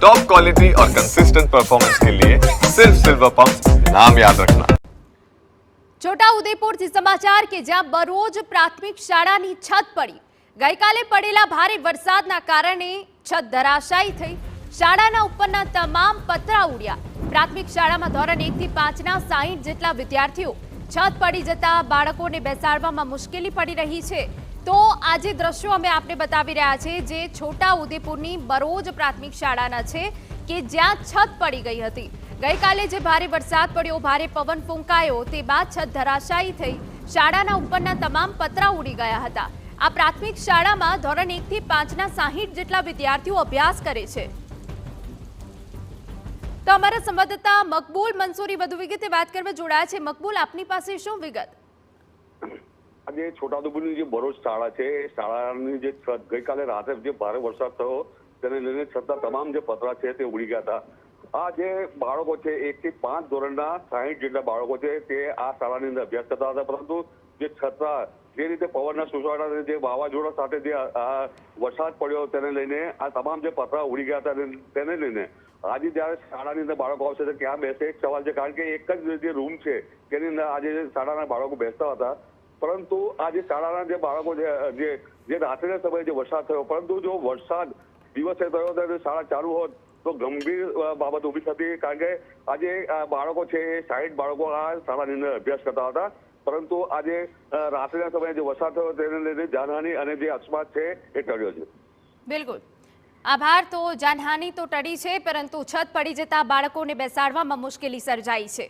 Top quality और consistent performance के लिए सिर्फ सिल्वर पंप नाम याद रखना। છોટાઉદેપુરથી સમાચાર કે જ્યાં બરોજ પ્રાથમિક શાળાની છત પડી। ગઈકાલે પડેલા ભારે વરસાદના કારણે છત ધરાશાયી થઈ। શાળાના ઉપરના તમામ પતરા ઉડ્યા। પ્રાથમિક શાળામાં ધોરણ 1 થી 5ના 60 જેટલા વિદ્યાર્થીઓ છત પડી જતા બાળકોને બેસાડવામાં મુશ્કેલી પડી રહી છે। તો આજે દ્રશ્યો અમે આપને બતાવી રહ્યા છે જે છોટાઉદેપુરની બરોજ પ્રાથમિક શાળાના છે કે જ્યાં છત પડી ગઈ હતી। ગઈકાલે જે ભારે વરસાદ પડ્યો, ભારે પવન ફૂંકાયો, તે બાદ છત ધરાશાયી થઈ। શાળાના ઉપરના તમામ પતરા ઉડી ગયા હતા। આ પ્રાથમિક શાળામાં ધોરણ 1 થી 5ના 60 જેટલા વિદ્યાર્થીઓ અભ્યાસ કરે છે। તો અમારા સંવાદદાતા મકબૂલ મંસૂરી વધુ વિગતે વાત કરવા જોડાયા છે। મકબૂલ, આપની પાસે શું વિગત? આજે છોટાઉદેપુરની જે બરોજ શાળા છે એ શાળાની જે છત ગઈકાલે રાતે જે ભારે વરસાદ થયો તેને લઈને છતના તમામ જે પતરા છે તે ઉડી ગયા હતા। આ જે બાળકો છે 1 થી 5 ધોરણના 60 જેટલા બાળકો છે તે આ શાળાની અંદર અભ્યાસ કરતા હતા, પરંતુ જે છતના જે રીતે પવનના સુસવાટા જે વાવાઝોડા સાથે જે વરસાદ પડ્યો તેને લઈને આ તમામ જે પતરા ઉડી ગયા હતા તેને લઈને આજે જ્યારે શાળાની અંદર બાળકો આવશે તો ક્યાં બેસે એક સવાલ છે, કારણ કે એક જ જે રૂમ છે તેની અંદર આજે શાળાના બાળકો બેસતા હતા। પરંતુ આજે શાળાના જે બાળકો જે રાત્રિના સમયે જે વરસાદ થયો, પરંતુ જો વરસાદ દિવસે થયો તો શાળા ચાલુ હોત તો ગંભીર બાબત ઊભી થતી, કારણ કે આજે બાળકો છે એ 60 બાળકો આ શાળાની અંદર અભ્યાસ કરતા હતા, પરંતુ આજે રાત્રિના સમયે જે વરસાદ થયો તેને લઈને જાનહાની અને જે અકસ્માત છે એ ટળ્યો છે। બિલકુલ, આભાર। તો જાનહાની તો ટળી છે, પરંતુ છત પડી જતા બાળકોને બેસાડવામાં મુશ્કેલી સર્જાઈ છે।